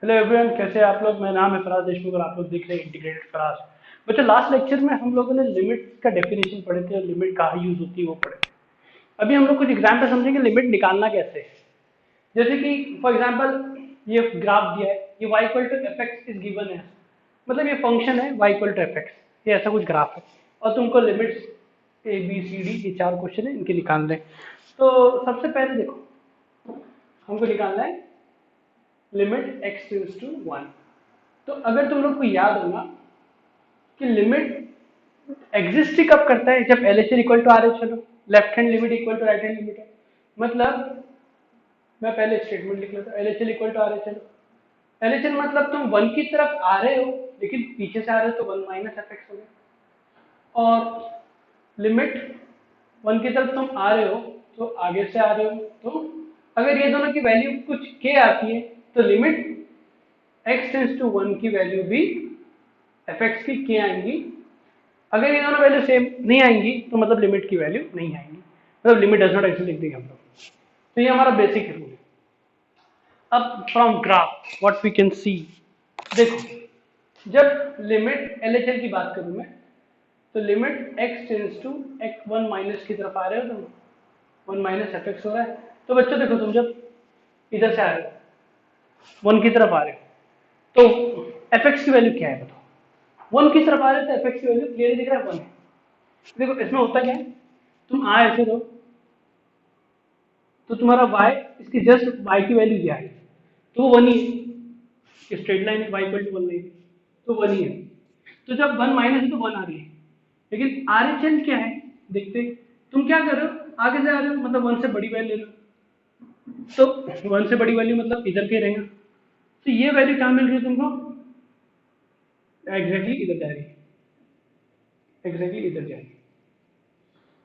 Hello everyone, कैसे हैं आप लोग। मेरा नाम है फराज देशमुख और आप लोग देख रहे हैं इंटीग्रेटेड फराज। बच्चों, लास्ट लेक्चर में हम लोगों ने लिमिट का डेफिनेशन पढ़े थे और लिमिट कहाँ यूज होती है वो पढ़े थे। अभी हम लोग कुछ एग्जाम्पल समझेंगे लिमिट निकालना कैसे है। जैसे कि फॉर एग्जाम्पल ये ग्राफ दिया है, ये y equal to f x is given है। मतलब ये फंक्शन है y equal to f x, ये ऐसा कुछ ग्राफ है और तुमको limits a b c d ये चार क्वेश्चन है, इनके निकालने हैं। तो सबसे पहले देखो, हमको निकालना है लिमिट x टेंड्स टू 1। तो अगर तुम लोग को याद होगा कि लिमिट एग्जिस्ट ही कब करता है, जब L H L equal to R H L हो, left hand limit equal to right hand limit है। मतलब मैं पहले स्टेटमेंट लिख लेता हूँ, L H L equal to R H L. L H L मतलब तुम वन की तरफ आ रहे हो लेकिन पीछे से आ रहे हो तो वन माइनस एफ एक्स हो गया। और लिमिट वन की तरफ तुम आ रहे हो तो आगे से आ रहे हो, तो अगर ये दोनों की वैल्यू कुछ के आती है तो लिमिट x टेंड्स टू 1 की वैल्यू भी एफ एक्स की के आएंगी। अगर ये दोनों वैल्यू सेम नहीं आएंगी तो मतलब लिमिट की वैल्यू नहीं आएंगी, मतलब लिमिट डज नॉट एग्जिस्ट लिख देंगे हम लोग। तो ये हमारा बेसिक रूल है। अब from graph what we can see, देखो जब लिमिट एल एच एल की बात करूं मैं, तो limit x tends to x one minus की तरफ आ रहे हो तुम, वन माइनस एफ एक्स हो रहा है। तो बच्चों देखो, तुम जब इधर से आ रहे हो वन की तरफ आ रहे हो तो एफ एक्स की वैल्यू क्या है बताओ। वन की तरफ आ रहे हो तो एफ एक्स की वैल्यू क्लियरली दिख रहा है वन है। देखो इसमें होता क्या है, तुम आ ऐसे रहो तो तुम्हारा y इसकी जस्ट y की वैल्यू क्या है, तो वो वन ही है। स्ट्रेट लाइन है, y equal to one line तो वन ही है। तो जब वन माइनस है तो वन आ रही है, लेकिन आर एच एल क्या है देखते। तुम क्या कर रहे हो, आगे से आ रहे हो मतलब वन से बड़ी वैल्यू ले लो, तो वन से बड़ी वैल्यू मतलब इधर के रहेगा। तो ये वैल्यू क्या मिल रही है तुमको, एग्जैक्टली इधर जा रही है, एग्जैक्टली इधर जा रही है।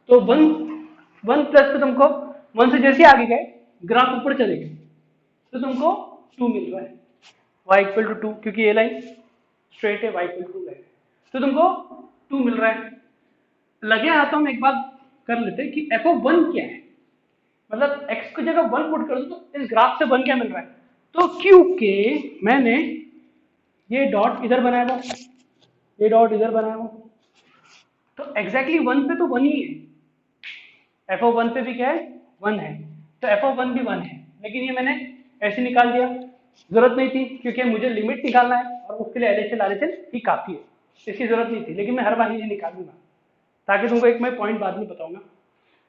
तो वन वन प्लस पे तुमको वन से जैसे आगे गए ग्राफ ऊपर चले गए तो तुमको टू मिल रहा है, y इक्वल टू टू, क्योंकि ये लाइन स्ट्रेट है, y इक्वल टू लाइन, तो तुमको टू मिल रहा है। लगे हाथों हम एक बात कर लेते हैं कि एफ ऑफ वन क्या है। मतलब x की जगह वन पुट कर दो तो इस ग्राफ से वन क्या मिल रहा है। तो क्योंकि मैंने ये डॉट इधर बनाया हुआ, ये डॉट इधर बनाया हुआ, तो एग्जैक्टली वन पे तो वन ही है। एफ ऑफ वन पे भी क्या है, वन है। तो एफ ऑफ वन भी वन है, लेकिन ये मैंने ऐसे निकाल दिया, जरूरत नहीं थी क्योंकि मुझे लिमिट निकालना है और उसके लिए L H L R H L ही काफी है, इसकी जरूरत नहीं थी। लेकिन मैं हर बार ये निकालूंगा ताकि तुमको एक मैं पॉइंट बाद में बताऊंगा।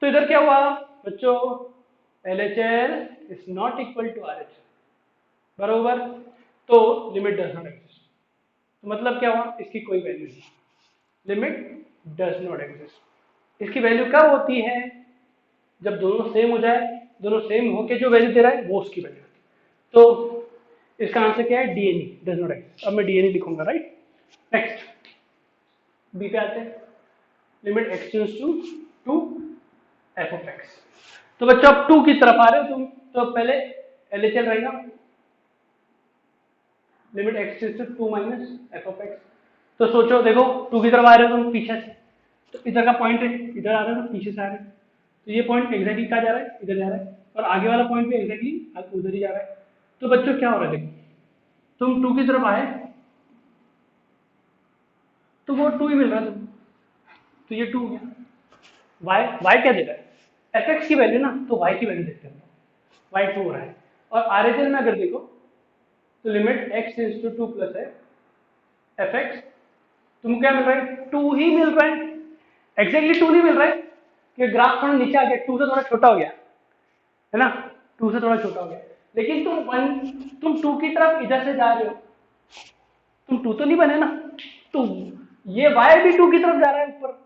तो इधर क्या हुआ बच्चों, L H L is not equal to R H L, बरोबर। तो लिमिट डज नॉट एग्जिस्ट, तो मतलब क्या हुआ, इसकी कोई वैल्यू नहीं, लिमिट डज नॉट एग्जिस्ट। इसकी वैल्यू कब होती है, जब दोनों सेम हो जाए, दोनों सेम होके जो वैल्यू दे रहा है वो उसकी वैल्यू। तो इसका आंसर क्या है, डीएनई डज नॉट एग्जिस्ट। अब मैं डीएनई लिखूंगा, राइट। नेक्स्ट बी पे आते हैं, limit x tends to two f of x. तो बच्चों अब टू की तरफ आ रहे हो तुम, तो पहले एल एच एल रहेगा, limit x tends to two minus f of x. तो सोचो, देखो टू की तरफ आ रहे हो तुम पीछे से, तो इधर का पॉइंट है, इधर आ रहे हो पीछे से आ रहे हो, तो ये पॉइंट एग्जैक्टली कहाँ जा रहा है, इधर जा रहा है, और आगे वाला पॉइंट भी एग्जैक्टली उधर ही जा रहा है। तो बच्चों क्या हो रहा है, देखो तुम टू की तरफ आए तो वो टू ही मिल रहा है तुमको, तो ये टू हो गया। वाई वाई क्या दे रहा है, एफ एक्स की वैल्यू ना, तो वाई की वैल्यू देखते हैं, वाई टू हो रहा है। और आर एच एल में अगर देखो तो limit x tends to two plus है एफ एक्स, तुमको क्या मिल रहा है, टू ही मिल रहा है। एग्जैक्टली टू नहीं मिल रहा है कि ग्राफ थोड़ा नीचे आ गया, टू से थोड़ा छोटा हो गया है ना, टू से थोड़ा छोटा हो गया। लेकिन तुम टू की तरफ इधर से जा रहे हो, तुम टू तो नहीं बने ना, तो ये वाई भी टू की तरफ जा रहा है ऊपर,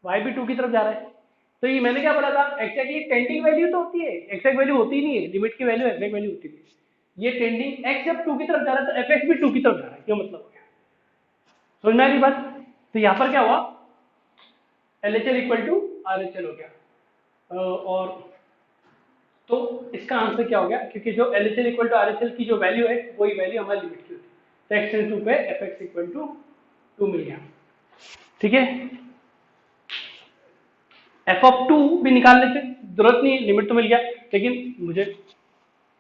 वाई भी टू की तरफ जा रहा है। तो ये मैंने क्या बोला था, एक्जैक्टली टेंडिंग वैल्यू तो होती है, एक्जैक्ट वैल्यू होती नहीं है, लिमिट की वैल्यू एक्जैक्ट वैल्यू होती है। ये टेंडिंग एक्स जब टू की तरफ जा रहा है तो एफ एक्स भी टू की तरफ जा रहा है, क्यों मतलब हो गया, समझ में आ रही बात। तो यहाँ पर क्या हुआ, L H L equal to R H L हो गया। और तो इसका आंसर क्या हो गया, क्योंकि जो L H L equal to R H L की जो वैल्यू है वही वैल्यू हमारी लिमिट की होती है। तो एक्स टेंड्स टू पे f x equal to two मिल गया, ठीक है। एफ ऑफ टू भी निकाल लेते, जरूरत नहीं है, लिमिट तो मिल गया, लेकिन मुझे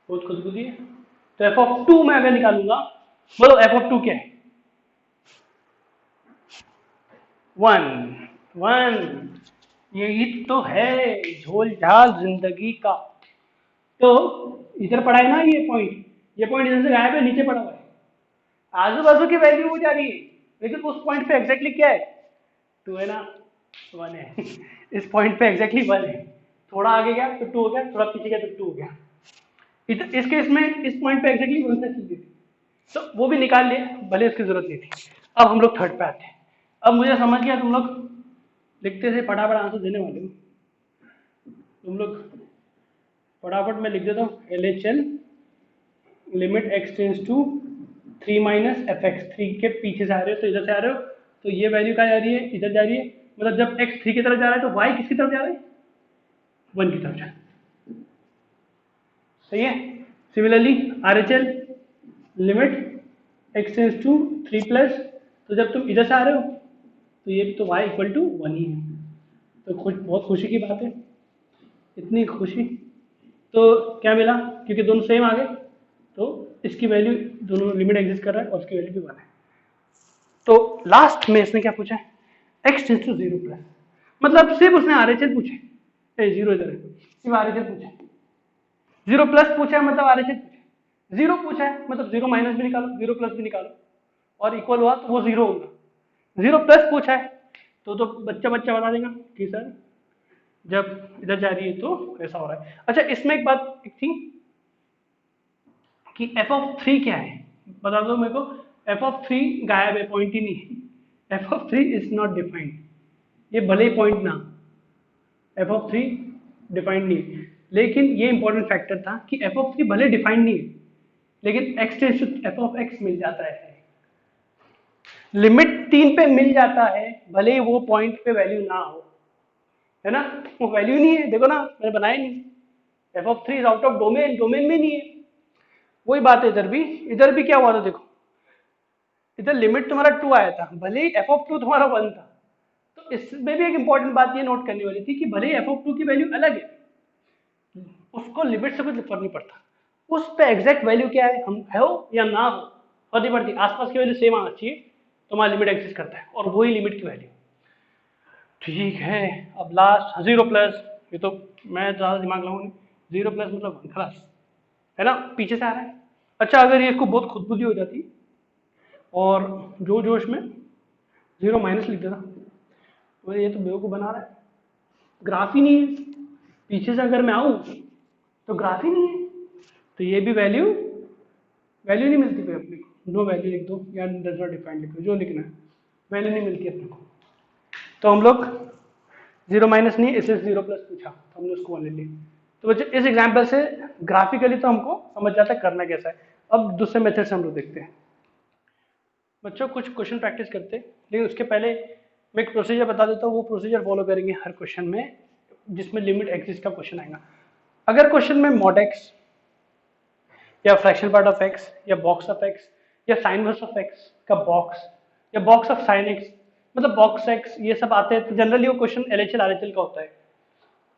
बहुत खुशबुदी है, तो एफ ऑफ 2 मैं अगर निकालूंगा, बोलो एफ ऑफ 2 क्या है? 1 यही तो है झोल झाल जिंदगी का। तो इधर पड़ा है ना ये पॉइंट इधर से गायब है, नीचे पड़ा हुआ है, आजू बाजू की वैल्यू हो जा रही है, लेकिन उस पॉइंट पे एग्जैक्टली क्या है? 2 है ना, 1 है। इस पॉइंट पे एग्जैक्टली 1 है, थोड़ा आगे गया तो 2 हो गया, थोड़ा पीछे गया तो 2 हो गया। इस केस में इस पॉइंट पे एग्जैक्टली 1 से चीज थी, तो वो भी निकाल लिया, भले उसकी जरूरत नहीं थी। अब हम लोग थर्ड पे आते हैं। अब मुझे समझ गया तुम लोग लिखते थे, फटाफट आंसर देने वाले हो तुम लोग, फटाफट मैं लिख देता हूँ LHL limit x tends to 3 minus f x. 3 के पीछे से आ रहे हो तो इधर से आ रहे हो, तो ये वैल्यू क्या जा रही है? इधर जा रही है, मतलब जब x 3 की तरफ जा रहा है तो y किसकी तरफ जा रहा है? 1 की तरफ जा रहा है। सही है। Similarly RHL limit x tends to 3 plus, तो जब तुम इधर से आ रहे हो तो ये तो y इक्वल टू 1 ही है। तो बहुत खुशी की बात है, इतनी खुशी। तो क्या मिला? क्योंकि दोनों सेम आ गए, तो इसकी वैल्यू, दोनों लिमिट एग्जिस्ट कर रहा है और उसकी वैल्यू भी 1 है। तो लास्ट में इसने क्या पूछा है? x टेंस टू 0 प्लस, मतलब सिर्फ उसने RHL पूछे, 0 इधर है, सिर्फ RHL पूछे। 0 प्लस पूछा है मतलब RHL पूछे, 0 पूछा है मतलब 0 माइनस भी निकालो, 0 प्लस भी निकालो, और इक्वल हुआ तो वो 0 होगा। 0 प्लस पूछा है तो बच्चा बता देगा कि सर जब इधर जा रही है तो ऐसा हो रहा है। अच्छा, इसमें एक बात एक थी कि एफ ऑफ 3 क्या है, बता दो मेरे को। एफ ऑफ 3 गायब है, पॉइंट ही नहीं है। F of 3 is not defined, ये भले ही पॉइंट ना, एफ ऑफ 3 डिफाइंड नहीं है। लेकिन ये इंपॉर्टेंट फैक्टर था कि एफ ऑफ 3 भले डिफाइंड नहीं है, लेकिन x tends to f of x मिल जाता है, लिमिट 3 पे मिल जाता है, भले ही वो पॉइंट पे वैल्यू ना हो, है ना। वो वैल्यू नहीं है, देखो ना मैंने बनाया नहीं। F of 3 is out of domain, domain में नहीं है। वही बात है इधर भी क्या हुआ था देखो, इधर लिमिट तुम्हारा 2 आया था, भले ही एफ ऑफ 2 तुम्हारा 1 था। तो इसमें भी एक इंपॉर्टेंट बात ये नोट करने वाली थी कि भले ही एफ ऑफ 2 की वैल्यू अलग है, उसको लिमिट से कुछ फर्क नहीं पड़ता, उस पे एग्जैक्ट वैल्यू क्या है, हम है हो या ना हो फर्क नहीं पड़ती, आसपास की वैल्यू सेम आना चाहिए तो हमारा लिमिट एग्जिस्ट करता है, और वही लिमिट की वैल्यू। ठीक है, अब लास्ट 0 प्लस, ये तो मैं ज़्यादा दिमाग लगाऊंगी, 0 प्लस मतलब 1 खलास, है ना, पीछे से आ रहा है। अच्छा, अगर ये इसको बहुत खुदबुदी हो जाती और जो जोश में 0 माइनस लिख देता, तो ये तो बेवकूफ़ बना रहा है, ग्राफ ही नहीं है, पीछे से अगर मैं आऊँ तो ग्राफ ही नहीं है, तो ये भी वैल्यू नहीं मिलती फिर अपने को। नो वैल्यू लिख दो या डज नॉट डिफाइंड लिख दो, जो लिखना है, वैल्यू नहीं मिलती अपने को। तो हम लोग 0 माइनस नहीं, इसे 0 प्लस पूछा तो हमने उसको 1 ले लिया। तो बच्चों इस एग्जाम्पल से ग्राफिकली तो हमको समझ जाता है करना कैसा है। अब दूसरे मेथड से हम लोग देखते हैं। बच्चों कुछ क्वेश्चन प्रैक्टिस करते हैं, लेकिन उसके पहले मैं एक प्रोसीजर बता देता हूँ, वो प्रोसीजर फॉलो करेंगे हर क्वेश्चन में जिसमें लिमिट एक्सिस्ट का क्वेश्चन आएगा। अगर क्वेश्चन में मॉड एक्स या फ्रैक्शन पार्ट ऑफ एक्स या बॉक्स ऑफ एक्स या साइन वर्स ऑफ एक्स का बॉक्स या बॉक्स ऑफ साइन एक्स, मतलब बॉक्स एक्स, ये सब आते हैं, तो जनरली वो क्वेश्चन LHL RHL का होता है।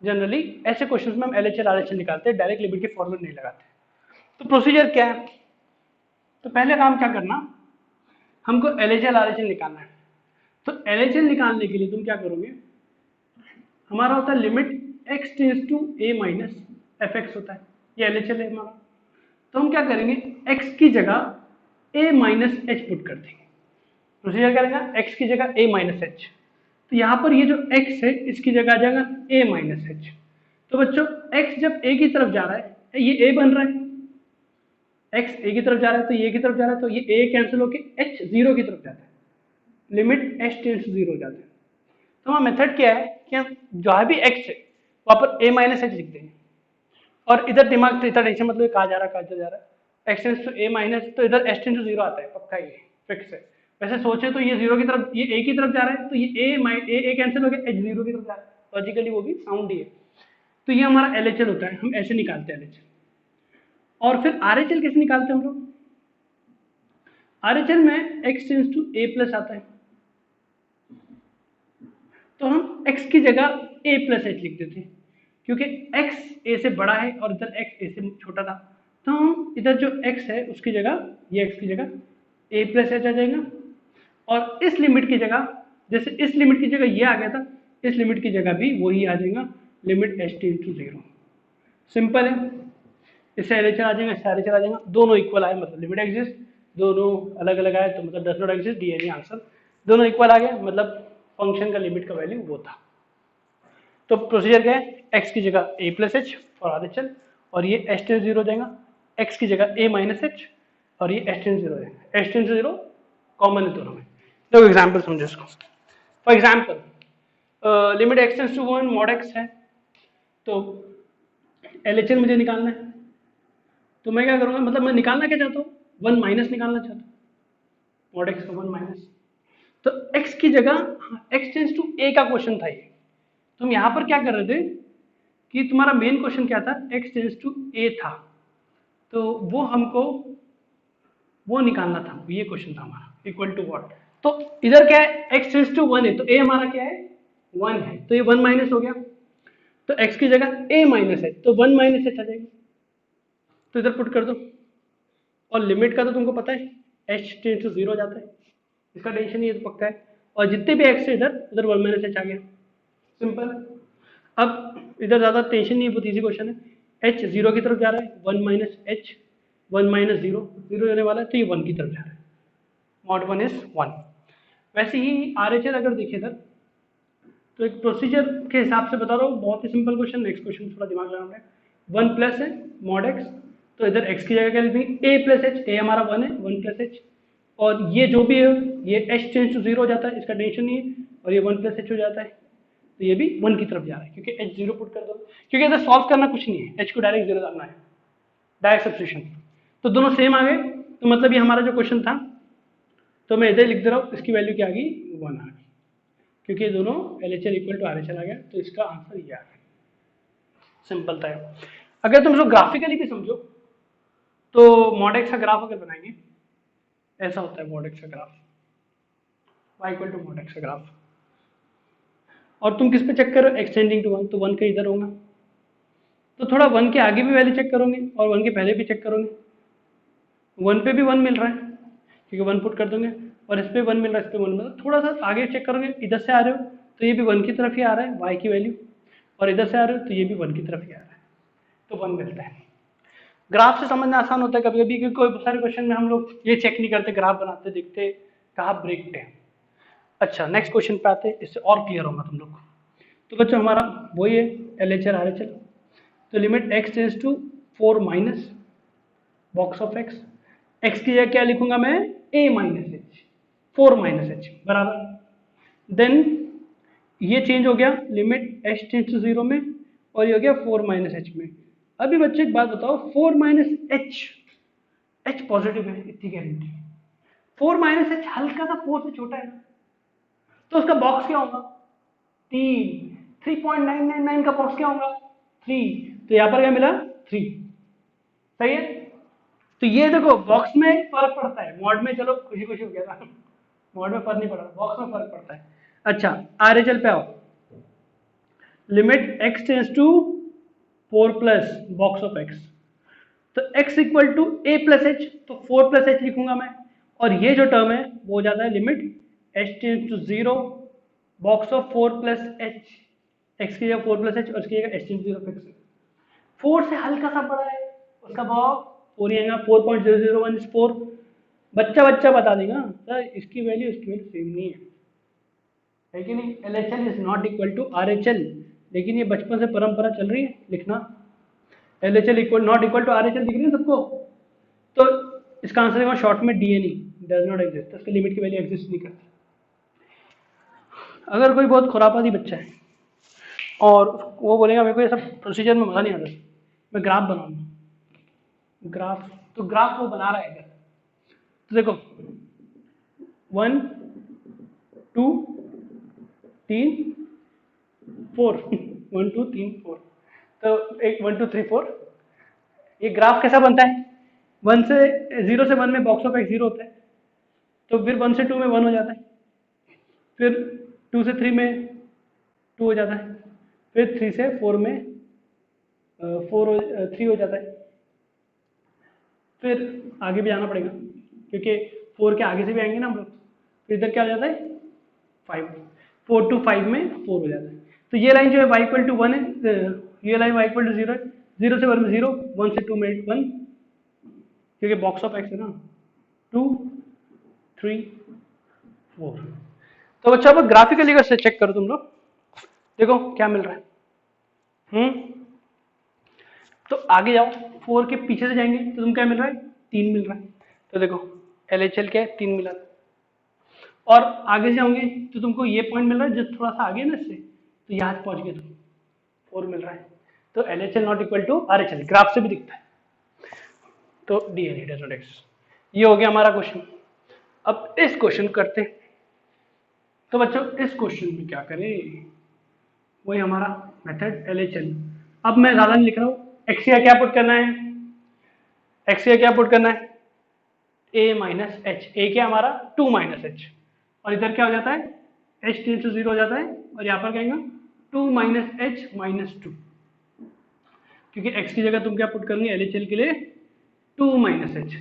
जनरली ऐसे क्वेश्चंस में हम LHL RHL निकालते हैं, डायरेक्ट लिमिट के फॉर्मूले नहीं लगाते। तो प्रोसीजर क्या है? तो पहले काम क्या करना, हमको LHL RHL निकालना है। तो LHL निकालने के लिए तुम क्या करोगे, हमारा होता है limit x tends to a minus f x होता है, ये LHL है हमारा। तो हम क्या करेंगे, x की जगह a माइनस एच पुट कर देंगे। प्रोसीजर करेंगे x की जगह a माइनस एच, तो यहाँ पर ये जो x है इसकी जगह आ जाएगा a माइनस एच। तो बच्चों x जब a की तरफ जा रहा है, ये a बन रहा है, x a की तरफ जा रहा है तो ये की तरफ जा रहा है, तो ये a कैंसिल होकर h 0 की तरफ जाता है, लिमिट h टेंस टू 0 हो जाता है। तो हमारा मेथड क्या है कि हम जहाँ भी x है वहाँ पर a माइनस एच लिख देंगे, और इधर दिमाग से इतना टेंशन मतलब कहाँ जा रहा है, x tends to a minus, तो इधर h टेंस टू 0 आता है, पक्का ये फिक्स है। वैसे सोचे तो ये 0 की तरफ, ये a की तरफ जा रहा है, तो ये a कैंसिल हो गया, h 0 की तरफ जा रहा है, लॉजिकली वो भी साउंड ही है। तो ये हमारा LHL होता है, हम ऐसे निकालते हैं LHL। और फिर RHL कैसे निकालते हैं हम लोग, RHL में x tends to a plus आता है, तो हम x की जगह a प्लस एच लिख देते हैं, क्योंकि x a से बड़ा है और इधर x a से छोटा था, तो हम इधर जो x है उसकी जगह, ये x की जगह a प्लस एच आ जाएगा, और इस लिमिट की जगह, जैसे इस लिमिट की जगह ये आ गया था, इस लिमिट की जगह भी वही आ जाएगा, limit h tends to 0। Simple है, इससे एलएचआर आ जाएगा, इससे एलएचआर आ जाएगा, दोनों इक्वल आए मतलब लिमिट एग्जिस्ट, दोनों अलग अलग आए तो मतलब does not exist, D any answer. दोनों इक्वल आ गए मतलब फंक्शन का लिमिट का वैल्यू वो था। तो प्रोसीजर क्या है, x की जगह a plus H for are H L, और ये एच टेंड्स 0 हो जाएगा, x की जगह a माइनस एच, और ये एच टेंड्स 0 हो जाएगा, एच टेंड्स 0 कॉमन है दोनों में। देखो एग्जाम्पल समझो इसको। For example limit x tends to 1 mod x है, तो एलएचएल मुझे निकालना है, तो मैं क्या करूंगा, मतलब मैं निकालना क्या चाहता हूँ, 1 माइनस निकालना चाहता हूँ, मॉड x का 1 माइनस। तो x की जगह x टेंड्स टू a का क्वेश्चन था ये, तो हम यहाँ पर क्या कर रहे थे कि तुम्हारा मेन क्वेश्चन क्या था, x टेंड्स टू a था, तो वो हमको वो निकालना था, ये क्वेश्चन था हमारा, इक्वल टू व्हाट। तो इधर क्या है, x टेंड्स टू 1 है, तो a हमारा क्या है 1 है, तो ये 1 माइनस हो गया, तो x की जगह a माइनस है, तो 1 माइनस h आ जाएगा, तो इधर पुट कर दो, और लिमिट का तो तुमको पता है h टेंड्स टू 0 जाता है, इसका टेंशन ये तो पक्का है, और जितने भी x है इधर उधर 1 माइनस h आ गया, सिंपल। अब इधर ज्यादा टेंशन नहीं है, बहुत ईजी क्वेश्चन है, h 0 की तरफ जा रहा है, 1 माइनस h, 1 माइनस 0 0 जाने वाला है, तो ये 1 की तरफ जा रहा है, मॉड 1 इज 1। वैसे ही RHL अगर देखें इधर, तो एक प्रोसीजर के हिसाब से बता रहा हूँ, बहुत ही सिंपल क्वेश्चन, नेक्स्ट क्वेश्चन थोड़ा दिमाग लगाना है। 1 प्लस है मॉड x, तो इधर x की जगह क्या लिखेंगे, a प्लस एच, a हमारा 1 है, 1 प्लस एच, और ये जो भी है ये h टेंड्स टू 0 हो जाता है, इसका टेंशन नहीं है, और ये 1 प्लस एच हो जाता है, तो ये भी 1 की तरफ जा रहा है, क्योंकि h 0 पुट कर दो, क्योंकि इधर सॉल्व करना कुछ नहीं है, h को डायरेक्ट 0 डालना है, डायरेक्ट सब्स्टिट्यूशन, तो दोनों सेम आ गए, तो मतलब ये हमारा जो क्वेश्चन था, तो मैं इधर लिख दे रहा हूँ, इसकी वैल्यू क्या आ गई 1 आ गई, क्योंकि ये दोनों LHL इक्वल टू RHL आ गया, तो इसका आंसर ये आ गया, सिंपल था। अगर तुम इसको ग्राफिकली भी समझो, तो मॉड x का ग्राफ अगर बनाएंगे, ऐसा होता है मॉड x का graph, y equal to mod x का ग्राफ, और तुम किस पे चेक करो, एक्सटेंडिंग टू 1, तो 1 के इधर होगा, तो थोड़ा 1 के आगे भी वैल्यू चेक करोगे, और 1 के पहले भी चेक करोगे, 1 पे भी 1 मिल रहा है, क्योंकि 1 पुट कर दोगे, और इस पे 1 मिल रहा है, इस पे 1 मिल रहा है, थोड़ा सा आगे चेक करोगे, इधर से आ रहे हो तो ये भी 1 की तरफ ही आ रहा है y की वैल्यू, और इधर से आ रहे हो तो ये भी 1 की तरफ ही आ रहा है, तो 1 मिलता है। ग्राफ से समझना आसान होता है कभी कभी, क्योंकि कोई सारे क्वेश्चन में हम लोग ये चेक नहीं करते, ग्राफ बनाते देखते कहाँ ब्रेक है। अच्छा नेक्स्ट क्वेश्चन पे आते हैं, इससे और क्लियर होगा तुम लोग को। तो बच्चों हमारा वही है LHL RHL, तो limit x tends to 4 minus box of x, x की जगह क्या लिखूंगा मैं, a minus h, 4 minus h बराबर, देन ये चेंज हो गया लिमिट h टेंड्स टू 0 में, और ये हो गया 4 माइनस एच में। अभी बच्चे एक बात बताओ, 4 माइनस एच, एच पॉजिटिव है इतनी गारंटी, 4 माइनस एच हल्का सा 4 से छोटा है ना, तो उसका बॉक्स क्या होगा 3, 3.999 का बॉक्स क्या होगा 3, तो यहाँ पर क्या मिला 3, सही है। तो ये देखो बॉक्स में फर्क पड़ता है, मॉड में चलो खुशी खुशी हो गया था, मॉड में फर्क नहीं पड़ रहा, बॉक्स में फर्क पड़ता है। अच्छा RHL पे आओ, limit x tends to 4 plus box of x, तो x equal to a plus h, तो 4 प्लस एच लिखूंगा मैं, और ये जो टर्म है वो हो जाता है limit h tends to 0 box of 4 plus h, x की जगह 4 प्लस एच और इसकी जगह h टेंड्स टू 0 फिक्स, 4 से हल्का सा बड़ा है उसका बॉक्स 4 आएगा, 4.001 इज 4, बच्चा बच्चा बता देगा सर इसकी वैल्यू सेम नहीं है कि नहीं, LHL is not equal to RHL, लेकिन ये बचपन से परंपरा चल रही है लिखना, LHL equal not equal to RHL दिख रही है सबको, तो इसका आंसर है शॉर्ट में DNE, डज नॉट एग्जिस्ट, तो इसके लिमिट की वैल्यू एग्जिस्ट नहीं करती। अगर कोई बहुत खुरापाती बच्चा है और वो बोलेगा मेरे को ये सब प्रोसीजर में मजा नहीं आता, मैं ग्राफ बनाऊंगा, ग्राफ, तो ग्राफ वो बना रहा है इधर, तो देखो 1 2 3 4 1 2 3 4, तो एक 1 2 3 4, ये ग्राफ कैसा बनता है, 1 से 0 से 1 में बॉक्स ऑफ x 0 होता है, तो फिर 1 से 2 में 1 हो जाता है, फिर 2 से 3 में 2 हो जाता है, फिर 3 से 4 में 3 हो जाता है, फिर आगे भी जाना पड़ेगा क्योंकि 4 के आगे से भी आएंगे ना हम लोग। तो इधर क्या हो जाता है 5, 4 to 5 में 4 हो जाता है। तो ये लाइन जो है y इक्वल टू 1 है, ये लाइन y इक्वल टू 0 है, 0 से 1 में 0, 1 से 2 में 1, क्योंकि बॉक्स ऑफ x है ना, 2 3 4। तो बच्चों अब ग्राफिकली अगर से चेक करो तुम लोग, देखो क्या मिल रहा है। तो आगे जाओ, 4 के पीछे से जाएंगे तो तुम क्या मिल रहा है 3 मिल रहा है। तो देखो LHL क्या है 3 मिला। और आगे से होंगे तो तुमको ये पॉइंट मिल रहा है जो थोड़ा सा आगे है ना इससे, तो यहाँ पहुंच गए तुम, 4 मिल रहा है। तो LHL not equal to RHL, graph से भी दिखता है। तो DNA डज नॉट एक्सिस्ट। ये हो गया हमारा क्वेश्चन। अब इस क्वेश्चन करते हैं। तो बच्चों इस क्वेश्चन में क्या करें, वही हमारा मेथड LHL। अब मैं ज्यादा नहीं लिख रहा हूँ, एक्स का क्या पुट करना है, एक्स का क्या पुट करना है a माइनस एच, ए क्या हमारा 2 माइनस एच, और इधर क्या हो जाता है h टेंस टू 0 हो जाता है, और यहाँ पर कहेंगे 2 माइनस एच माइनस 2, क्योंकि x की जगह तुम क्या पुट करोगे LHL के लिए 2 माइनस एच,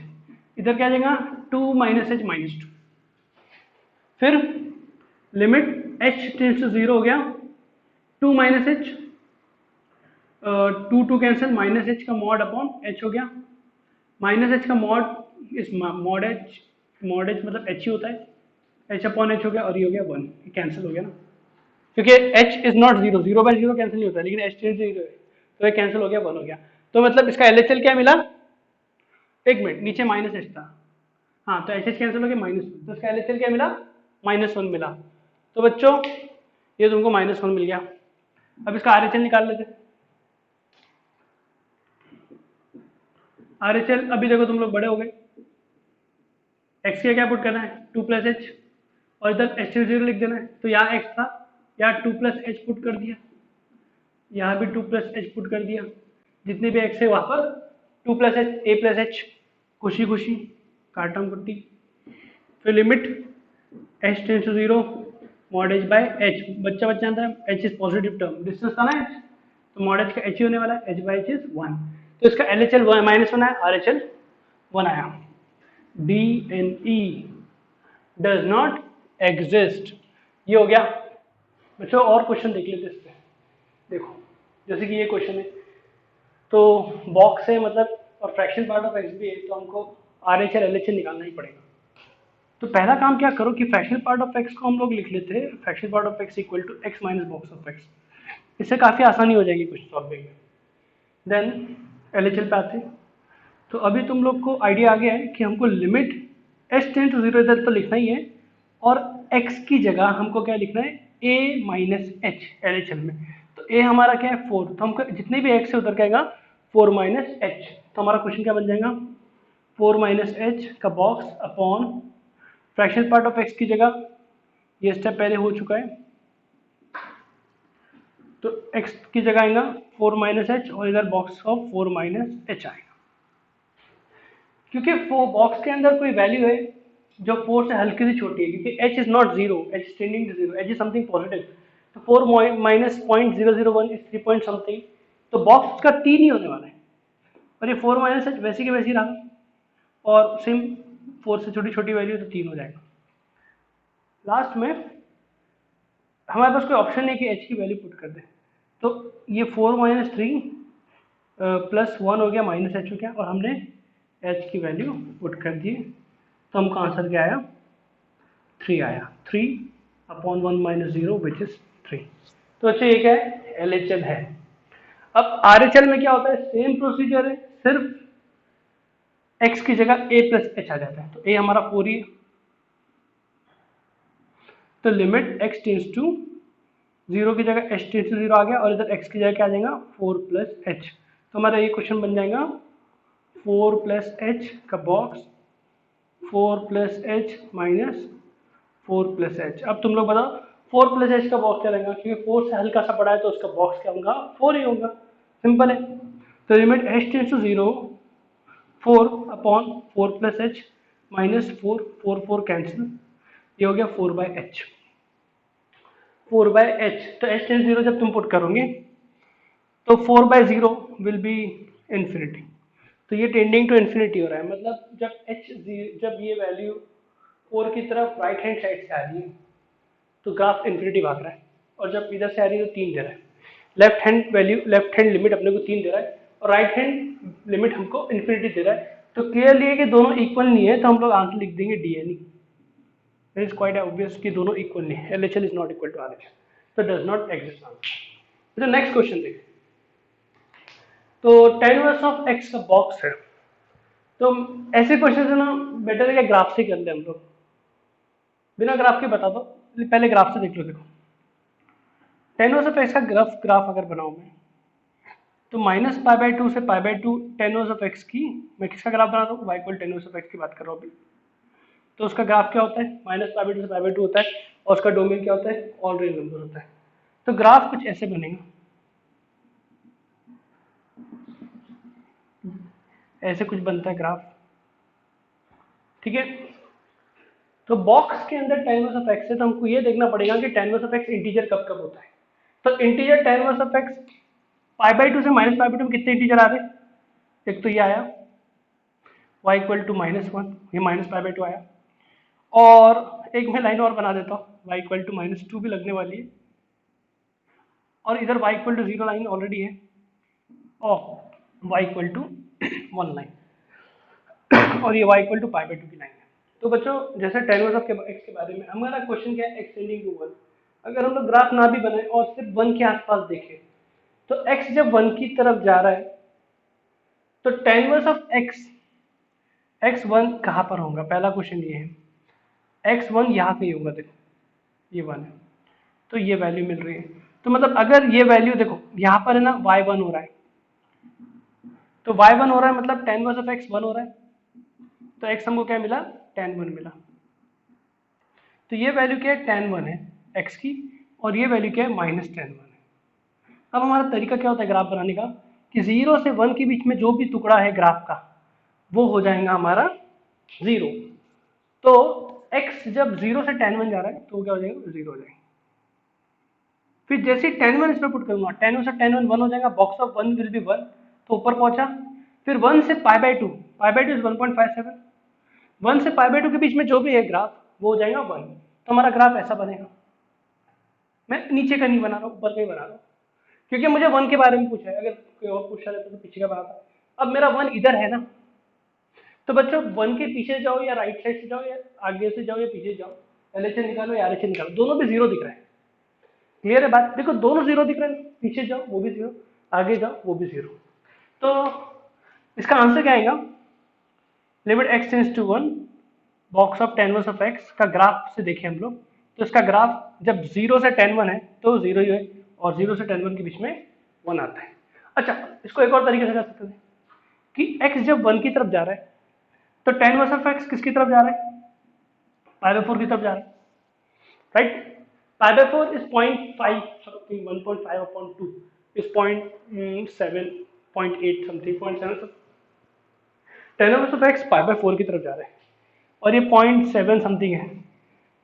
इधर क्या आ जाएगा 2 माइनस एच माइनस 2। फिर लिमिट h टेंस टू 0 हो गया, 2 minus H, 2 cancel, minus H का मॉड अपॉन h हो गया, माइनस एच का मॉड, इस मॉड एच मतलब h ही होता है, h अपॉन h हो गया, और ये हो गया 1, कैंसिल हो गया ना, क्योंकि h is not 0, 0 by 0 cancel नहीं होता, लेकिन h टेंस टू 0 है, तो ये कैंसिल हो गया 1 हो गया। तो मतलब इसका LHL क्या मिला, एक मिनट नीचे माइनस एच था, हाँ तो एच एच कैंसिल हो गया -1, तो इसका LHL क्या मिला -1 मिला। तो बच्चों ये तुमको -1 मिल गया। अब इसका RHL निकाल लेते। RHL अभी देखो तुम लोग बड़े हो गए, x का क्या पुट करना है 2 प्लस एच, और इधर h 0 लिख देना है। तो यहाँ x था, यहाँ 2 प्लस एच पुट कर दिया, यहाँ भी 2 प्लस एच पुट कर दिया, जितने भी x है वहां पर 2 plus h, a plus h, खुशी खुशी काटम कुट्टी। फिर limit h tends to 0 mod h by h, बच्चा जानता है h is positive term, distance था ना h, तो मॉड h का h ही होने वाला है, h बाय h इज 1। तो इसका LHL -1 आया, RHL 1 आया। DNE डज नॉट एग्जिस्ट, ये हो गया। बच्चों और क्वेश्चन देख लेते इस पे। देखो जैसे कि ये क्वेश्चन है, तो बॉक्स है मतलब, और फ्रैक्शन पार्ट ऑफ एक्स भी है, तो हमको RHL LHL निकालना ही पड़ेगा। तो पहला काम क्या करो कि फ्रैक्शनल पार्ट ऑफ एक्स को हम लोग लिख लेते हैं, fractional part of x equal to x minus box of x, इससे काफ़ी आसानी हो जाएगी कुछ सॉल्विंग में। देन LHL पे आते हैं। तो अभी तुम लोग को आइडिया आ गया है कि हमको लिमिट h टेंस टू 0 इधर तो लिखना ही है, और x की जगह हमको क्या लिखना है a माइनस एच LHL में। तो a हमारा क्या है 4, तो हमको जितने भी x है उधर क्या आएगा 4 माइनस एच, तो हमारा क्वेश्चन क्या बन जाएगा 4 माइनस एच का box upon fractional part of x की जगह, ये स्टेप पहले हो चुका है, तो x की जगह आएगा 4 माइनस एच, और इधर बॉक्स ऑफ 4 माइनस एच आएगा, क्योंकि बॉक्स के अंदर कोई वैल्यू है जो 4 से हल्की सी छोटी है, क्योंकि h is not 0, h is tending to 0, h is something positive, तो 4 माइनस 0.001 इज 3 पॉइंट समथिंग, तो बॉक्स का 3 ही होने वाला है, और ये 4 माइनस एच वैसे की वैसी रहा, और सेम 4 से छोटी छोटी वैल्यू तो 3 हो जाएगा। लास्ट में हमारे पास कोई ऑप्शन नहीं कि h की वैल्यू पुट कर दे, तो ये 4 माइनस 3 प्लस 1 हो गया माइनस एच हो गया, और हमने h की वैल्यू पुट कर दी, तो हमका आंसर क्या आया 3 आया, 3 अपॉन 1 माइनस 0 विच इज 3। तो अच्छा ये क्या है LHL है। अब RHL में क्या होता है, सेम प्रोसीजर है, सिर्फ x की जगह a प्लस एच आ जाता है, तो a हमारा 4 ही है, तो लिमिट x टेंस टू 0 की जगह h टेंस टू 0 आ गया, और इधर x की जगह क्या आ जाएगा 4 प्लस एच, तो हमारा ये क्वेश्चन बन जाएगा 4 प्लस एच का box 4 plus h minus 4 plus H. अब तुम लोग बताओ 4 प्लस एच का बॉक्स क्या रहेगा, क्योंकि 4 से हल्का सा बड़ा है तो उसका बॉक्स क्या होगा 4 ही होगा, सिंपल है। तो limit h tends to 0 4 upon 4 plus h minus 4, 4 4 cancel, ये हो गया 4 बाई एच, 4 बाई एच, तो h टेंस 0 जब तुम पुट करोगे तो 4 बाई 0 विल बी इन्फिनिटी, तो ये टेंडिंग टू इन्फिनिटी हो रहा है, मतलब जब ये वैल्यू 4 की तरफ राइट हैंड साइड से आ रही है तो ग्राफ इन्फिनिटी भाग रहा है, और जब इधर से आ रही है तो 3 दे रहा है। लेफ्ट हैंड लिमिट अपने को 3 दे रहा है और राइट हैंड लिमिट हमको इन्फिनिटी दे रहा है। तो क्लियरली है कि दोनों इक्वल नहीं है, तो हम लोग आंसर लिख देंगे D N E. It is quite obvious कि दोनों इक्वल नहीं है, LHL is not equal to RHL, तो डज नॉट एग्जिस्ट आंसर। तो नेक्स्ट क्वेश्चन देखिए, तो tan इनवर्स ऑफ x का बॉक्स है, तो ऐसे क्वेश्चन है ना, बेटर है कि ग्राफ से कर ले हम लोग, बिना ग्राफ के बता दो, पहले ग्राफ से देख लो। देखो tan इनवर्स ऑफ x का ग्राफ अगर बनाऊं तो -π/2 से π/2 tan इनवर्स ऑफ x की, मैं किसका ग्राफ बना रहा हूँ, y equal tan inverse of x की बात कर रहा हूँ अभी। तो उसका ग्राफ क्या होता है, -π/2 से π/2 होता है, और उसका डोमेन क्या होता है, ऑल रियल नंबर होता है। तो ग्राफ कुछ ऐसे बनेगा, ऐसे कुछ बनता है ग्राफ, ठीक है। तो बॉक्स के अंदर tan इनवर्स ऑफ x है, तो हमको ये देखना पड़ेगा कि tan inverse of x integer कब कब होता है। तो integer tan inverse of x π/2 से -π/2 में कितने इंटीजर आ रहे हैं, एक तो ये आया y इक्वल टू -1, ये -π/2 आया, और एक मैं लाइन और बना देता हूँ, y इक्वल टू -2 भी लगने वाली है, और इधर y equal to 0 line already है, और y इक्वल टू 1 लाइन, और ये y इक्वल टू π/2 की लाइन है। तो बच्चों जैसे tan इनवर्स ऑफ x के बारे में हमारा क्वेश्चन क्या है, x टेंडिंग टू 1, अगर हम लोग ग्राफ ना भी बनाए और सिर्फ 1 के आसपास देखें, तो x जब 1 की तरफ जा रहा है तो tan इनवर्स ऑफ x1 कहाँ पर होगा, पहला क्वेश्चन ये है। x1 यहाँ पे ही होगा, देखो ये 1 है, तो ये वैल्यू मिल रही है। तो मतलब अगर ये वैल्यू देखो यहाँ पर है ना, y1 हो रहा है, तो y1 हो रहा है मतलब tan इनवर्स ऑफ x 1 हो रहा है, तो x हमको क्या मिला, tan 1 मिला। तो ये वैल्यू क्या है, tan 1 है x की, और ये वैल्यू क्या है, -tan 1 है। अब हमारा तरीका क्या होता है ग्राफ बनाने का, कि 0 से 1 के बीच में जो भी टुकड़ा है ग्राफ का वो हो जाएगा हमारा 0। तो x जब 0 से tan 1 जा रहा है तो क्या हो जाएगा, 0 हो जाएगा। फिर जैसे tan 1 इसमें पुट करूंगा, tan 1 से tan 1 1 हो जाएगा, बॉक्स ऑफ 1 विल बी 1, तो ऊपर पहुंचा। फिर 1 से π/2, π/2 इज 1.57, 1 से π/2 के बीच में जो भी है ग्राफ वो हो जाएगा 1। तो हमारा ग्राफ ऐसा बनेगा। मैं नीचे का नहीं बना रहा हूँ, ऊपर का ही बना रहा हूँ, क्योंकि मुझे 1 के बारे में पूछा है, अगर कोई और पूछा रहता तो पीछे का बना। अब मेरा 1 इधर है ना, तो बच्चों 1 के पीछे जाओ या राइट साइड से जाओ या आगे से जाओ या पीछे जाओ, LHL निकालो या RHL निकालो, दोनों भी 0 दिख रहा है। क्लियर है बात, देखो दोनों 0 दिख रहे हैं, पीछे जाओ वो भी 0, आगे जाओ वो भी 0। तो इसका आंसर क्या आएगा, limit x tends to 1, box of tan inverse of x का ग्राफ से देखें हम लोग, तो इसका ग्राफ जब 0 से tan 1 है तो 0 ही है, और 0 से tan 1 के बीच में 1 आता है। अच्छा, इसको एक और तरीके से कर सकते हैं कि x जब 1 की तरफ जा रहा है तो tan इनवर्स ऑफ x किसकी तरफ जा रहा है, π/4 की तरफ जा रहा है, right. π/4 is 0.5 something, 1.5 upon 2 is 0.7, 0.8 something, 0.7। tan inverse of x π/4 की तरफ जा रहा है और ये 0.7 समथिंग है,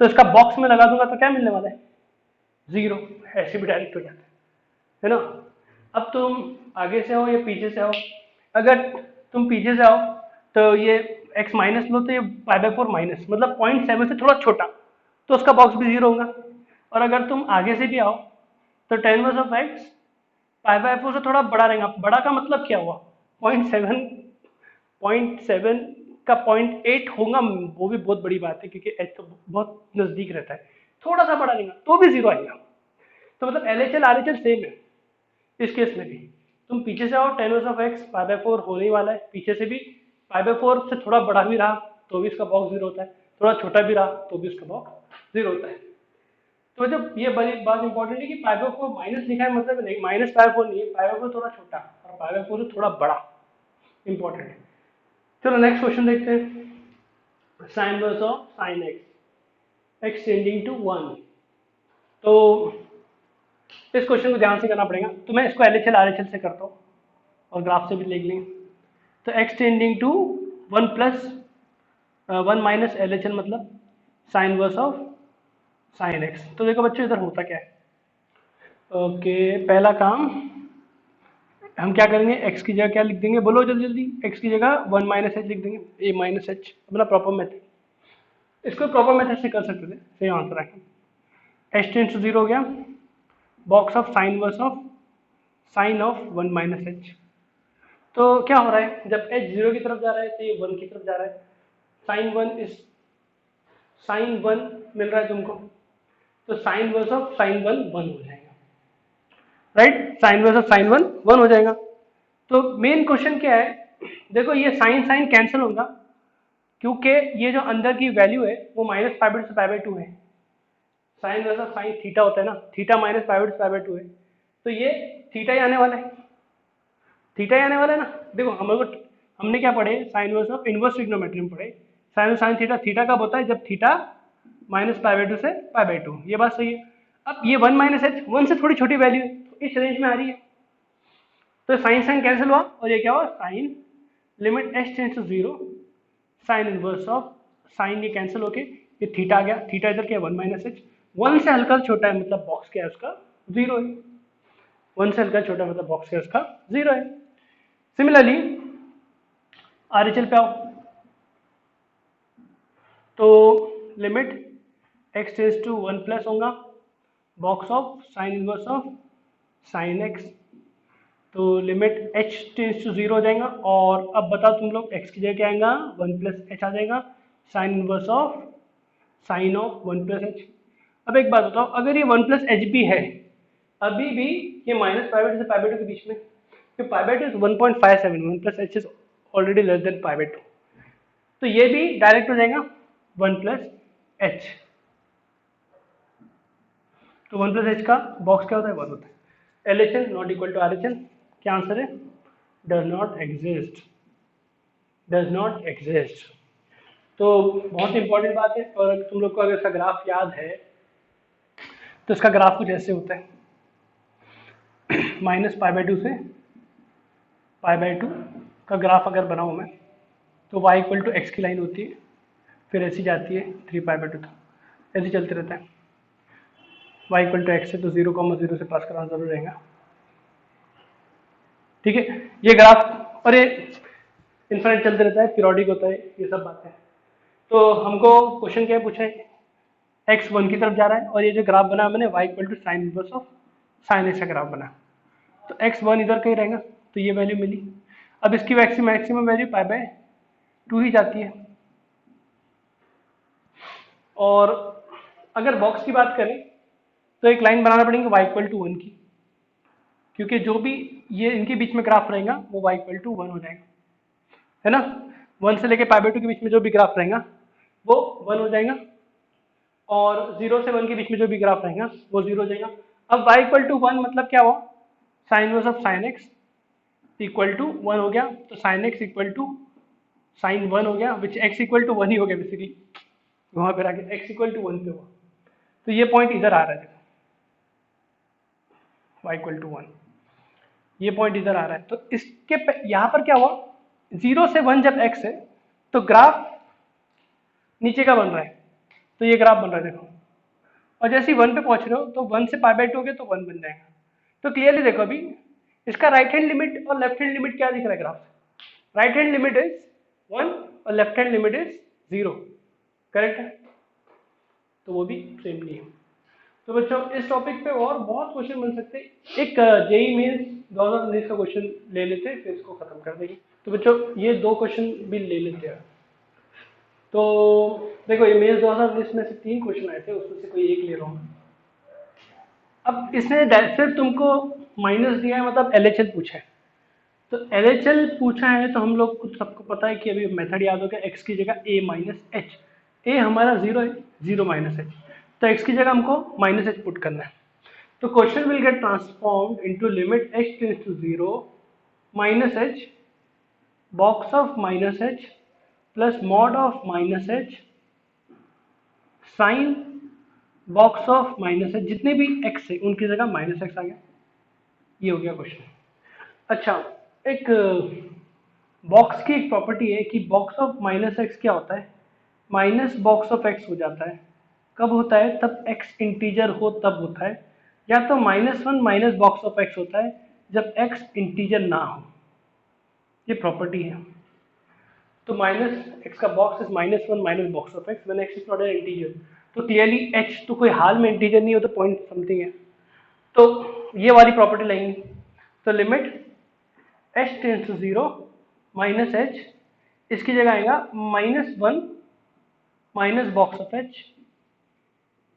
तो इसका बॉक्स में लगा दूंगा तो क्या मिलने वाला है, 0। ऐसे भी डायरेक्ट हो जाता है ना। अब तुम आगे से आओ या पीछे से आओ, अगर तुम पीछे से आओ तो ये x माइनस लो, तो ये π/4 माइनस मतलब 0.7 से थोड़ा छोटा, तो उसका बॉक्स भी 0 होगा। और अगर तुम आगे से भी आओ तो tan इनवर्स ऑफ x π/4 से थोड़ा बड़ा रहेगा। बड़ा का मतलब क्या हुआ, 0.7 का 0.8 होगा, वो भी बहुत बड़ी बात है क्योंकि h तो बहुत नजदीक रहता है, थोड़ा सा बड़ा रहेगा तो भी 0 आएगा। तो मतलब LHL RHL सेम है इस केस में भी। तुम पीछे से आओ, tan इनवर्स ऑफ x π/4 होने ही वाला है, पीछे से भी π/4 से थोड़ा बड़ा भी रहा तो भी इसका बॉक्स 0 होता है, थोड़ा छोटा भी रहा तो भी इसका बॉक्स 0 होता है। तो जब ये बड़ी बात इंपॉर्टेंट है कि π/4 माइनस लिखा है मतलब नहीं, -π/4 नहीं है, π/4 थोड़ा छोटा और π/4 से थोड़ा बड़ा, इंपॉर्टेंट है। चलो नेक्स्ट क्वेश्चन देखते हैं, sine inverse of sine x tending to 1। तो इस क्वेश्चन को ध्यान से करना पड़ेगा, तो मैं इसको LHL RHL से करता हूँ और ग्राफ से भी लिख लेंगे। तो x tending to 1 plus 1 minus LHL मतलब sine inverse of sine x। तो देखो बच्चों इधर होता क्या है, ओके पहला काम हम क्या करेंगे, x की जगह क्या लिख देंगे, बोलो जल्दी जल्दी, x की जगह 1 माइनस एच लिख देंगे, a माइनस एच, अपना प्रॉपर मेथड। इसको प्रॉपर मेथड से कर सकते थे, सही आंसर आएगा। h टेंस टू 0 हो गया, box of sine verse of sine of 1 minus h. तो क्या हो रहा है, जब h 0 की तरफ जा रहा है तो ये 1 की तरफ जा रहा है, साइन 1 मिल रहा है तुमको, तो साइन वर्स ऑफ साइन 1 1 हो जाएगा, right, sine verse of sine 1 1 हो जाएगा। तो मेन क्वेश्चन क्या है, देखो ये साइन साइन कैंसिल होगा, क्योंकि ये जो अंदर की वैल्यू है वो माइनस पाई बाई टू से पाई बाई टू है, sine verse of sine theta होता है ना, theta minus pi by two से पाई बाई टू है, तो ये थीटा ही आने वाला है, थीटा ही आने वाला है ना। देखो हमने क्या पढ़े, sine verse of inverse trigonometry में पढ़े, साइन साइन थीटा, थीटा कब होता है, जब theta minus pi by two से पाई बाई टू, ये बात सही है। अब ये 1 माइनस एच 1 से थोड़ी छोटी वैल्यू है, तो इस रेंज में आ रही है, तो साइन साइन कैंसिल हुआ और ये क्या हुआ, sine limit h tends to 0, sine inverse of sine, ये कैंसिल होके ये थीटा आ गया, थीटा इधर क्या है 1 माइनस एच, 1 से हल्का छोटा है मतलब बॉक्स क्या है उसका 0 है, 1 से हल्का छोटा मतलब बॉक्स क्या है उसका 0 है। सिमिलरली आरएचएल पे आओ, तो limit x tends to 1 plus होगा, box of sine inverse of sine x, तो लिमिट h टेंस टू 0 हो जाएगा, और अब बताओ तुम लोग x की जगह क्या आएगा, 1 प्लस एच आ जाएगा, sign inverse of sine of 1 plus H. अब एक बात बताओ, अगर ये 1 प्लस एच भी है, अभी भी ये माइनस पाई बाई टू से पाई बाई टू के बीच में, तो पाई by two is 1.57, 1 plus H is already less than pi by to, तो ये भी डायरेक्ट हो जाएगा 1 प्लस एच, तो 1 प्लस एच का बॉक्स क्या होता है 1 होता है। L H L not equal to R H L, क्या आंसर है, does not exist, does not exist. तो बहुत इंपॉर्टेंट बात है, और तुम लोग को अगर इसका ग्राफ याद है तो इसका ग्राफ कुछ ऐसे होता है, माइनस पाई बाई टू से पाई बाई टू का ग्राफ अगर बनाऊँ मैं, तो y इक्वल टू एक्स की लाइन होती है, फिर ऐसी जाती है 3 पाई बाई टू तक, ऐसे चलते रहता है, y इक्वल टू एक्स है तो 0,0 से पास कराना जरूर रहेगा, ठीक है। ये ग्राफ और ये इन्फिनिट चलते रहता है, पीरियोडिक होता है, ये सब बातें। तो हमको क्वेश्चन क्या पूछा है, x 1 की तरफ जा रहा है, और ये जो ग्राफ बना मैंने y equal to sine inverse of sine x का ग्राफ बना, तो x 1 इधर कहीं रहेगा, तो ये वैल्यू मिली। अब इसकी मैक्सिमम वैल्यू पाई बाय 2 ही जाती है, और अगर बॉक्स की बात करें तो एक लाइन बनाना पड़ेगी y इक्वल टू 1 की, क्योंकि जो भी ये इनके बीच में ग्राफ रहेगा वो y इक्वल टू 1 हो जाएगा, है ना, 1 से लेके पाई बाई टू के बीच में जो भी ग्राफ रहेगा वो 1 हो जाएगा, और 0 से 1 के बीच में जो भी ग्राफ रहेगा वो 0 हो जाएगा। अब y इक्वल टू 1 मतलब क्या हुआ, sine inverse of sine x equal to 1 हो गया, तो sine x equal to sine 1 हो गया, विच x इक्वल टू 1 ही हो गया बेसिकली, वहां पर आके x इक्वल टू 1 पे हुआ, तो ये पॉइंट इधर आ रहा है, y इक्वल टू 1, ये पॉइंट इधर आ रहा है, तो इसके यहाँ पर क्या हुआ, 0 से 1 जब x है तो ग्राफ नीचे का बन रहा है, तो ये ग्राफ बन रहा है देखो, और जैसे ही 1 पे पहुंच रहे हो तो 1 से पाई बाई टू हो गया तो 1 बन जाएगा। तो क्लियरली देखो अभी इसका राइट हैंड लिमिट और लेफ्ट हैंड लिमिट क्या दिख रहा है ग्राफ से, राइट हैंड लिमिट इज 1 और left hand limit is 0, correct है, तो वो भी सेम नहीं है। तो बच्चों इस टॉपिक पे और बहुत क्वेश्चन बन सकते हैं, एक जेई मेंस 2019 का क्वेश्चन ले लेते हैं, फिर इसको खत्म कर देंगे। तो बच्चों ये 2 क्वेश्चन भी ले लेते हैं। तो देखो ये मेंस 2019 में से 3 क्वेश्चन आए थे, उसमें से कोई एक ले रहा हूँ। अब इसने सिर्फ तुमको माइनस दिया है, मतलब एलएचएल पूछा है, तो एलएचएल पूछा है तो हम लोग कुछ सबको पता है कि अभी मेथड याद हो गया, एक्स की जगह ए माइनस एच, ए हमारा 0 है, 0 माइनस एच, तो एक्स की जगह हमको माइनस एच पुट करना है, तो question will get transformed into limit x tends to 0 minus h box of minus h plus mod of minus h sine box of minus h, जितने भी x है उनकी जगह माइनस एक्स आ गया, ये हो गया क्वेश्चन। अच्छा, एक बॉक्स की एक प्रॉपर्टी है कि बॉक्स ऑफ माइनस एक्स क्या होता है, माइनस बॉक्स ऑफ एक्स हो जाता है, कब होता है, तब एक्स इंटीजर हो तब होता है, या तो -1 माइनस बॉक्स ऑफ एक्स होता है, जब x इंटीजर ना हो, ये प्रॉपर्टी है। तो माइनस एक्स का box is -1 minus box of x when x is not an integer. तो क्लियरली h तो कोई हाल में इंटीजर नहीं हो, तो पॉइंट समथिंग है, तो ये वाली प्रॉपर्टी लेंगे। तो limit h tends to 0 minus h, इसकी जगह आएगा -1 minus box of h,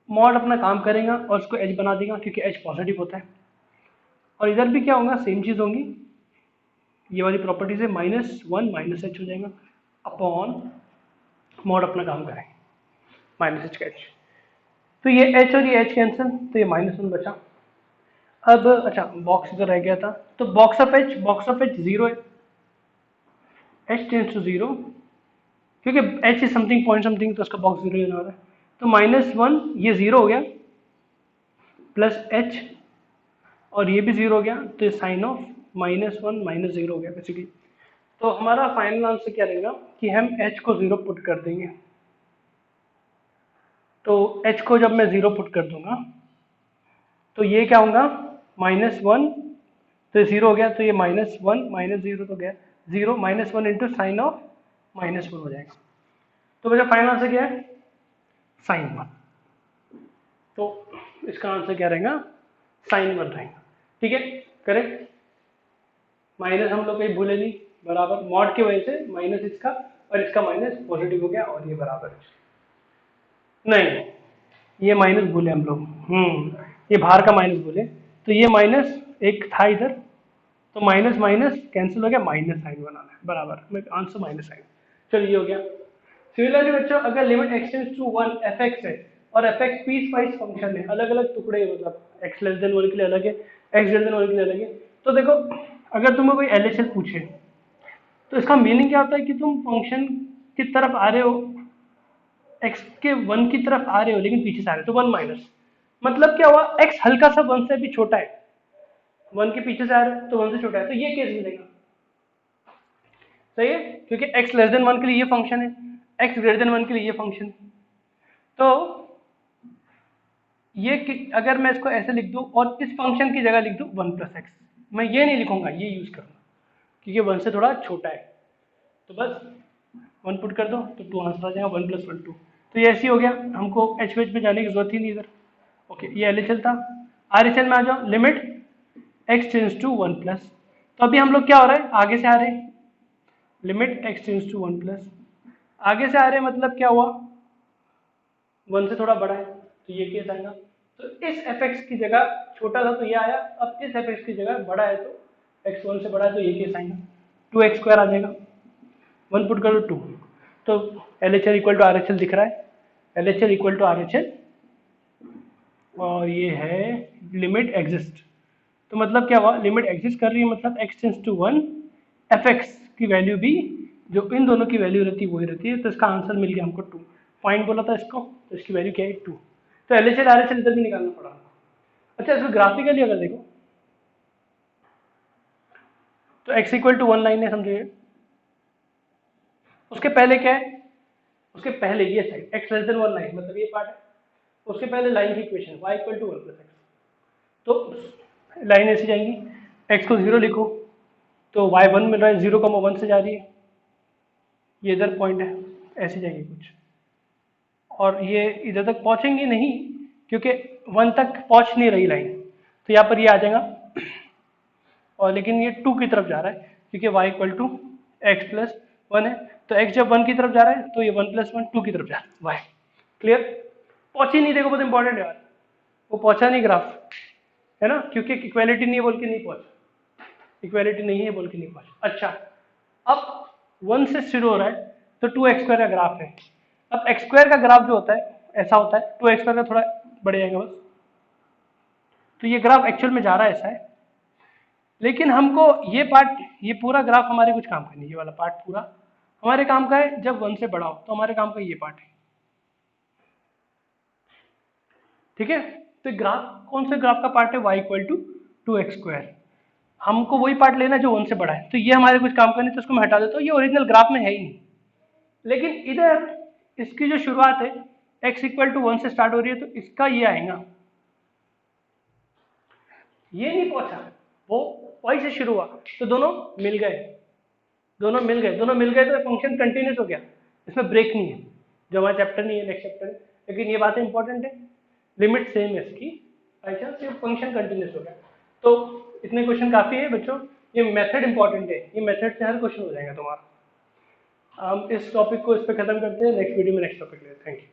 mod अपना काम करेगा और उसको h बना देगा क्योंकि h पॉजिटिव होता है। और इधर भी क्या होगा, सेम चीज़ होगी, ये वाली प्रॉपर्टी से -1 माइनस h हो जाएगा अपॉन मॉड अपना काम करेंगे माइनस h का h। तो ये h और ये h कैंसिल, तो ये -1 बचा। अब अच्छा बॉक्स इधर रह गया था, तो बॉक्स ऑफ h 0 है, h टेंड्स टू 0 क्योंकि h is something point something, तो उसका बॉक्स 0 ही होने वाला है। तो -1 ये 0 हो गया प्लस h और ये भी 0 हो गया, तो ये साइन ऑफ -1 माइनस 0 हो गया बेसिकली। तो हमारा फाइनल आंसर क्या रहेगा कि हम h को 0 पुट कर देंगे। तो h को जब मैं 0 पुट कर दूंगा तो ये क्या होगा, -1, तो 0 हो गया, तो ये -1 माइनस 0 तो गया 0, -1 इंटू साइन ऑफ -1 हो जाएगा। तो मेरा फाइनल आंसर क्या है, साइन 1। तो इसका आंसर क्या रहेगा, साइन 1 रहेगा। ठीक है, करेक्ट। माइनस हम लोग कहीं भूले नहीं, बराबर मॉड की वजह से माइनस इसका और इसका माइनस पॉजिटिव हो गया और ये बराबर नहीं, ये माइनस भूले हम लोग, ये बाहर का माइनस भूले, तो ये माइनस एक था इधर, तो माइनस माइनस कैंसिल हो गया, माइनस साइन बनाना है बराबर में, आंसर माइनस साइन। चलिए ये हो गया। सिमिलरली बच्चों अगर limit x tends to 1 fx है और fx पीस वाइज फंक्शन है, अलग अलग टुकड़े, मतलब x लेस देन 1 के लिए अलग है, x ग्रेटर देन 1 के लिए अलग है, तो देखो अगर तुम्हें कोई LHS पूछे तो इसका मीनिंग क्या होता है कि तुम फंक्शन की तरफ आ रहे हो, x के 1 की तरफ आ रहे हो लेकिन पीछे से आ रहे हो, तो 1 माइनस, मतलब क्या हुआ, x हल्का सा 1 से भी छोटा है, 1 के पीछे से आ रहे हो तो 1 से छोटा है, तो ये केस मिलेगा, सही है, क्योंकि x लेस देन 1 के लिए ये फंक्शन है, x ग्रेटर देन 1 के लिए ये फंक्शन है। तो ये अगर मैं इसको ऐसे लिख दूं और इस फंक्शन की जगह लिख दूं 1 प्लस एक्स, मैं ये नहीं लिखूंगा, ये यूज करूंगा क्योंकि 1 से थोड़ा छोटा है, तो बस 1 पुट कर दो तो 2 आंसर आ जाएगा, 1 प्लस 1 2। तो ये ऐसे ही हो गया, हमको एच वेच में जाने की जरूरत ही नहीं इधर। ओके, ये LHL था। RHL में आ जाओ, limit x tends to 1 plus, तो अभी हम लोग क्या हो रहा है, आगे से आ रहे हैं, limit x tends to 1 plus, आगे से आ रहे हैं मतलब क्या हुआ, 1 से थोड़ा बड़ा है, तो ये केस आएगा। तो इस fx की जगह छोटा था तो ये आया, अब इस fx की जगह बड़ा है तो x 1 से बड़ा है तो ये केस आएगा, 2x² आ जाएगा, 1 पुट करो 2, तो LHL इक्वल टू RHL दिख रहा है, LHL इक्वल टू RHL, और ये है लिमिट एग्जिस्ट। तो मतलब क्या हुआ, लिमिट एग्जिस्ट कर रही है मतलब x टेंड्स टू 1, fx की वैल्यू भी जो इन दोनों की वैल्यू रहती है वही रहती है, तो इसका आंसर मिल गया हमको 2 पॉइंट बोला था इसको, तो इसकी वैल्यू क्या है 2। तो LHL RHL इधर भी निकालना पड़ा। अच्छा इसको ग्राफिकली अगर देखो तो x इक्वल टू 1 लाइन है, समझिए उसके पहले क्या है, उसके पहले ये side x less than 1 line, मतलब ये पार्ट है, उसके पहले लाइन की equation y equal to 1 plus x, तो लाइन ऐसी जाएंगी, x को 0 लिखो तो y 1 मिल रहा है, 0 1 से जा रही है, ये इधर पॉइंट है, ऐसी जाएगी कुछ, और ये इधर तक पहुंचेंगे नहीं क्योंकि 1 तक पहुंच नहीं रही लाइन, तो यहाँ पर ये आ जाएगा, और लेकिन ये 2 की तरफ जा रहा है क्योंकि y equal to x plus 1 है, तो x जब 1 की तरफ जा रहा है तो ये 1 प्लस 1 2 की तरफ जा रहा है, y क्लियर, पहुंची नहीं, देखो बहुत इंपॉर्टेंट है यार, वो पहुंचा नहीं ग्राफ, है ना, क्योंकि इक्वालिटी नहीं है बोल के नहीं पहुंचा, इक्वालिटी नहीं है बोल के नहीं पहुंचा। अच्छा अब 1 से शुरू हो रहा है तो 2x² का ग्राफ है, अब x² का ग्राफ जो होता है ऐसा होता है, 2x² का थोड़ा बढ़ जाएगा बस, तो ये ग्राफ एक्चुअल में जा रहा है ऐसा है, लेकिन हमको ये पार्ट, ये पूरा ग्राफ हमारे कुछ काम का नहीं, ये वाला पार्ट पूरा हमारे काम का है, जब 1 से बड़ा हो तो हमारे काम का ये पार्ट है, ठीक है। तो ग्राफ कौन से ग्राफ का पार्ट है, y इक्वल टू 2x², हमको वही पार्ट लेना है जो 1 से बड़ा है, तो ये हमारे कुछ काम का नहीं, तो इसको मैं हटा देता हूँ, ये ओरिजिनल ग्राफ में है ही नहीं, लेकिन इधर इसकी जो शुरुआत है x इक्वल टू 1 से स्टार्ट हो रही है, तो इसका ये आएगा, ये नहीं पहुंचा, वो वाई से शुरू हुआ, तो दोनों मिल गए, दोनों मिल गए, दोनों मिल गए तो फंक्शन कंटिन्यूस हो गया, इसमें ब्रेक नहीं है। जो हमारा चैप्टर नहीं है, नेक्स्ट चैप्टर है, लेकिन ये बातें इंपॉर्टेंट है, लिमिट सेम है इसकी, बाई चांस ये फंक्शन कंटिन्यूस हो गया। तो इतने क्वेश्चन काफ़ी है बच्चों, ये मेथड इंपॉर्टेंट है, ये मेथड से हर क्वेश्चन हो जाएगा तुम्हारा। हम इस टॉपिक को इस पे खत्म करते हैं, नेक्स्ट वीडियो में नेक्स्ट टॉपिक लेते हैं। Thank you.